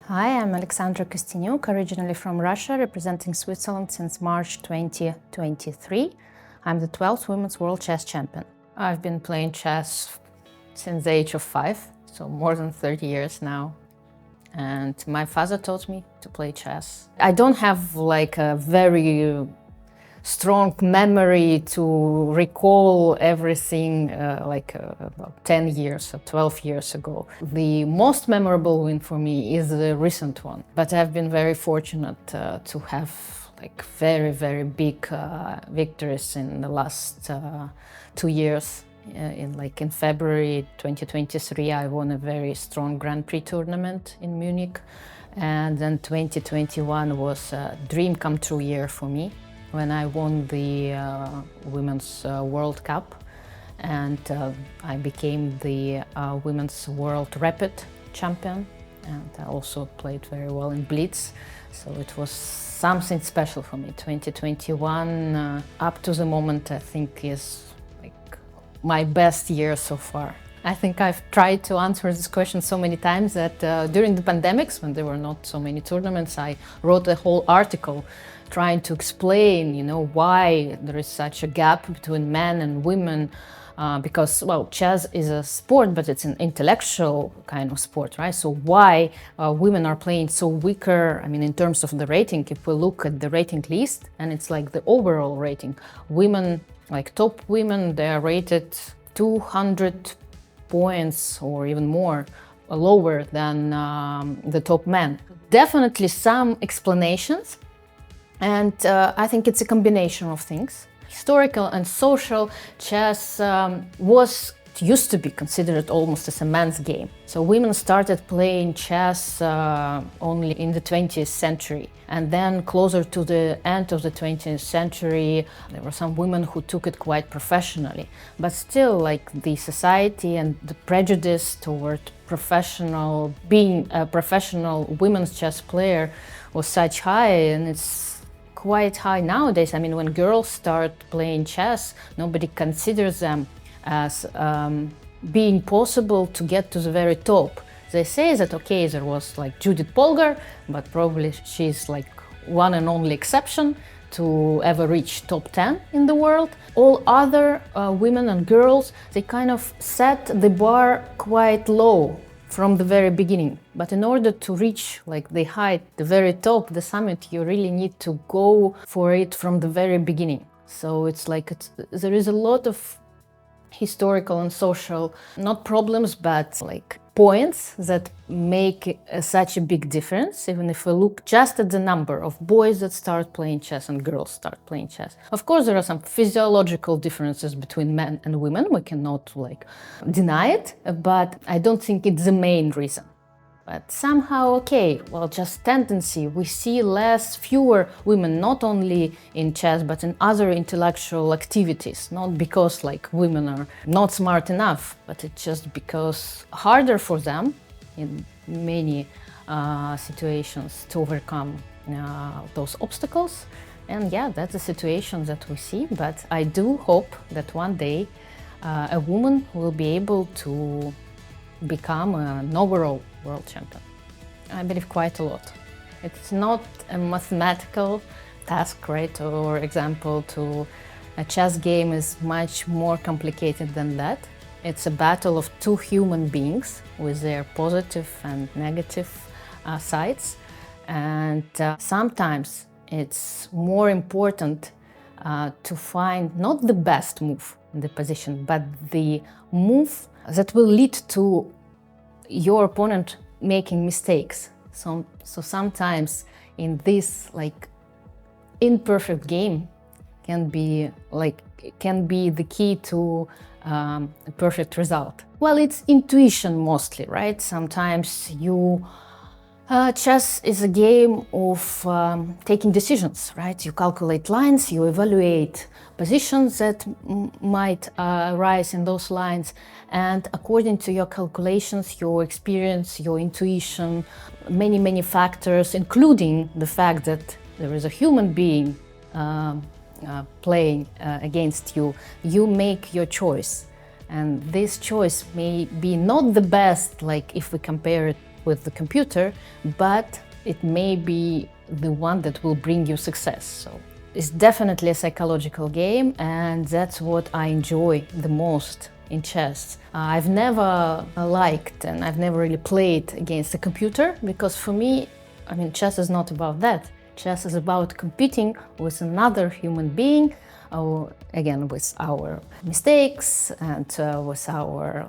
Hi, I'm Alexandra Kosteniuk, originally from Russia, representing Switzerland since March 2023. I'm the 12th Women's World Chess Champion. I've been playing chess since the age of 5, so more than 30 years now. And my father taught me to play chess. I don't have like a very strong memory to recall everything about 10 years or 12 years ago. The most memorable win for me is the recent one, but I've been very fortunate to have like very big victories in the last 2 years. In February 2023, I won a very strong Grand Prix tournament in Munich, and then 2021 was a dream come true year for me, when I won the Women's World Cup, and I became the Women's World Rapid Champion, and I also played very well in Blitz, so it was something special for me. 2021 up to the moment, I think, is like my best year so far. I think I've tried to answer this question so many times that during the pandemics, when there were not so many tournaments, I wrote a whole article trying to explain, why there is such a gap between men and women. Because, well, chess is a sport, but it's an intellectual kind of sport, right? So why women are playing so weaker? I mean, in terms of the rating, if we look at the rating list, and it's like the overall rating, women, like top women, they are rated 200 points or even more lower than the top men. Definitely some explanations, and I think it's a combination of things. Historical and social, chess used to be considered almost as a man's game. So women started playing chess only in the 20th century. And then closer to the end of the 20th century, there were some women who took it quite professionally. But still, like, the society and the prejudice toward being a professional women's chess player was such high, and it's quite high nowadays. I mean, when girls start playing chess, nobody considers them as being possible to get to the very top. They say that, okay, there was like Judith Polgar, but probably she's like one and only exception to ever reach top 10 in the world. All other women and girls, they kind of set the bar quite low from the very beginning. But in order to reach like the height, the very top, the summit, you really need to go for it from the very beginning. So it's like there is a lot of historical and social, not problems, but like points that make such a big difference, even if we look just at the number of boys that start playing chess and girls start playing chess. Of course, there are some physiological differences between men and women, we cannot deny it, but I don't think it's the main reason. But somehow, okay, well, just tendency, we see fewer women, not only in chess, but in other intellectual activities. Not because women are not smart enough, but it's just because harder for them in many situations to overcome those obstacles. And yeah, that's a situation that we see, but I do hope that one day a woman will be able to become an overall world champion. I believe quite a lot. It's not a mathematical task, right? Or example, a chess game is much more complicated than that. It's a battle of two human beings with their positive and negative sides. And sometimes it's more important to find not the best move in the position, but the move that will lead to your opponent making mistakes. So sometimes in this imperfect game can be the key to a perfect result. Well, it's intuition mostly, right? Sometimes chess is a game of taking decisions, right? You calculate lines, you evaluate positions that might arise in those lines, and according to your calculations, your experience, your intuition, many factors, including the fact that there is a human being playing against you, you make your choice. And this choice may be not the best, if we compare it with the computer, but it may be the one that will bring you success. So it's definitely a psychological game, and that's what I enjoy the most in chess. I've never liked and I've never really played against a computer, because for me, I mean, chess is not about that. Chess is about competing with another human being, again, with our mistakes and with our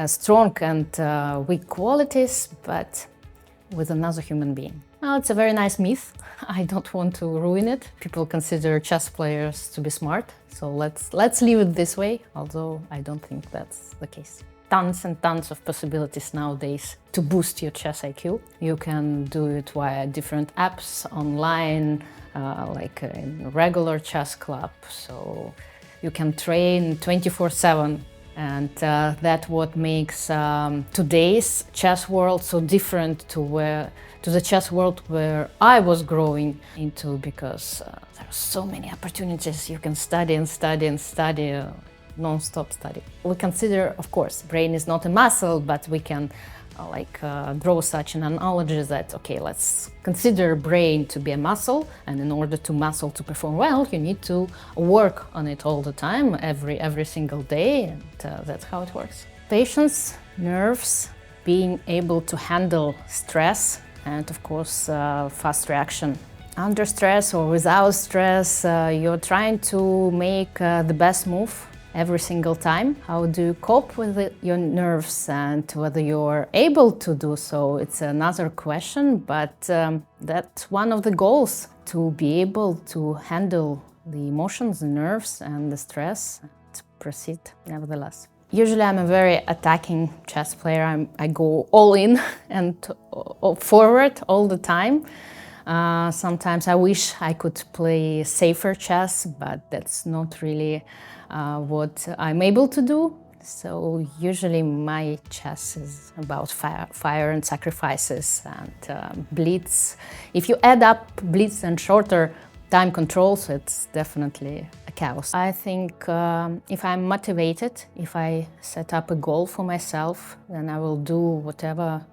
strong and weak qualities, but with another human being. Well, it's a very nice myth. I don't want to ruin it. People consider chess players to be smart, so let's leave it this way, although I don't think that's the case. Tons and tons of possibilities nowadays to boost your chess IQ. You can do it via different apps online, like in a regular chess club, so you can train 24/7. And that's what makes today's chess world so different to the chess world where I was growing into, because there are so many opportunities. You can study and study and study, non-stop study. We consider, of course, brain is not a muscle, but we can draw such an analogy that, okay, let's consider brain to be a muscle, and in order to muscle to perform well, you need to work on it all the time, every single day, and that's how it works. Patience, nerves, being able to handle stress, and of course, fast reaction. Under stress or without stress, you're trying to make the best move every single time. How do you cope with your nerves, and whether you're able to do so, it's another question, but that's one of the goals, to be able to handle the emotions, the nerves and the stress, and proceed nevertheless. Usually I'm a very attacking chess player. I go all in and forward all the time. Sometimes I wish I could play safer chess, but that's not really what I'm able to do. So usually my chess is about fire and sacrifices and blitz. If you add up blitz and shorter time controls, it's definitely a chaos. I think if I'm motivated, if I set up a goal for myself, then I will do whatever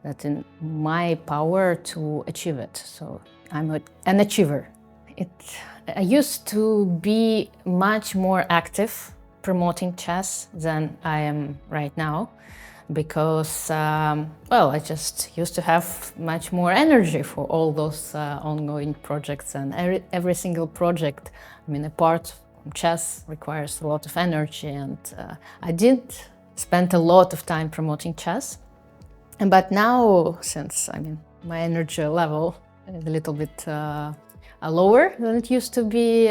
that's in my power to achieve it. So I'm an achiever. I used to be much more active promoting chess than I am right now, because, I just used to have much more energy for all those ongoing projects, and every single project, I mean, apart from chess, requires a lot of energy, and I did spend a lot of time promoting chess. But now, since, my energy level is a little bit lower than it used to be,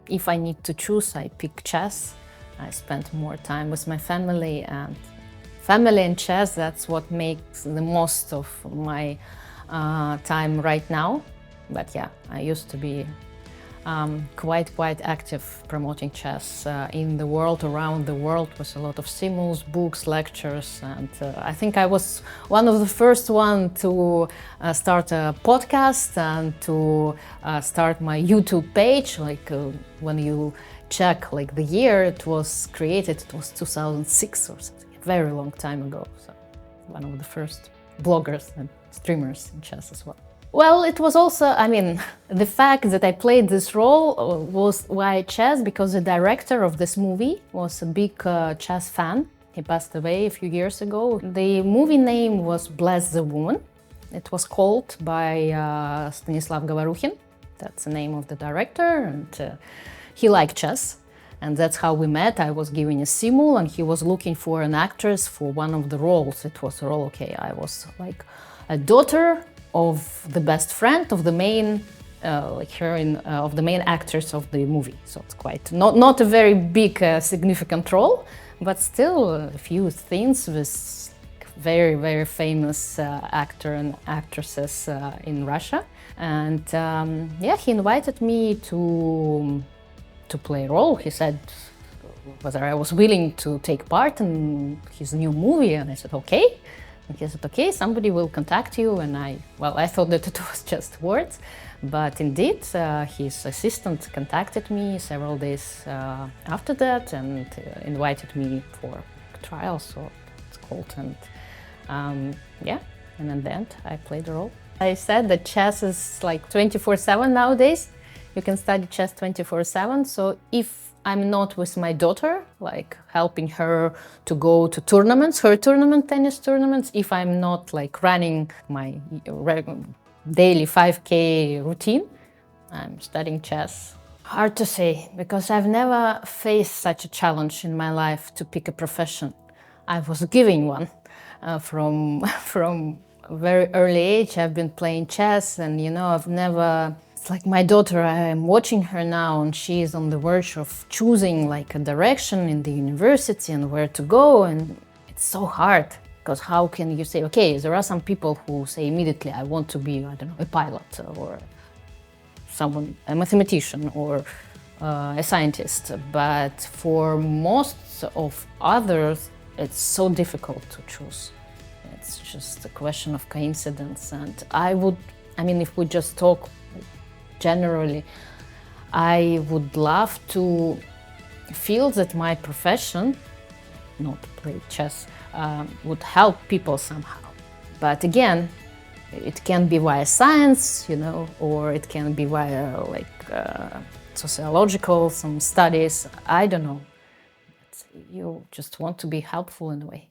if I need to choose, I pick chess. I spend more time with my family, and chess, that's what makes the most of my time right now. But yeah, I used to be quite active promoting chess in the world, around the world, with a lot of simuls, books, lectures, and I think I was one of the first one to start a podcast and to start my YouTube page. When you check the year it was created, it was 2006 or something, a very long time ago. So one of the first bloggers and streamers in chess as well. Well, it was also, the fact that I played this role was why chess, because the director of this movie was a big chess fan. He passed away a few years ago. The movie name was Bless the Woman. It was called by Stanislav Govorukhin. That's the name of the director, and he liked chess. And that's how we met. I was giving a simul, and he was looking for an actress for one of the roles. It was a role, I was like a daughter of the best friend of the main heroine, of the main actress of the movie. So it's quite not a very big significant role, but still a few things with very famous actor and actresses in Russia. And he invited me to play a role. He said whether I was willing to take part in his new movie, and I said okay. And he said, okay, somebody will contact you, and I thought that it was just words, but indeed his assistant contacted me several days after that and invited me for trial, so it's called, and Yeah, and in the end, I played the role. I said that chess is like 24/7 nowadays. You can study chess 24/7. So if I'm not with my daughter, like helping her to go to tournaments, her tournament, tennis tournaments, if I'm not like running my daily 5K routine, I'm studying chess. Hard to say, because I've never faced such a challenge in my life to pick a profession. I was given one from a very early age. I've been playing chess, and I've never. It's like my daughter. I'm watching her now, and she is on the verge of choosing like a direction in the university and where to go, and it's so hard. Because how can you say, okay, there are some people who say immediately, I want to be, I don't know, a pilot or someone, a mathematician or a scientist. But for most of others, it's so difficult to choose. It's just a question of coincidence. And if we just talk generally, I would love to feel that my profession, not play chess, would help people somehow. But again, it can be via science, or it can be via sociological, some studies. I don't know. You just want to be helpful in a way.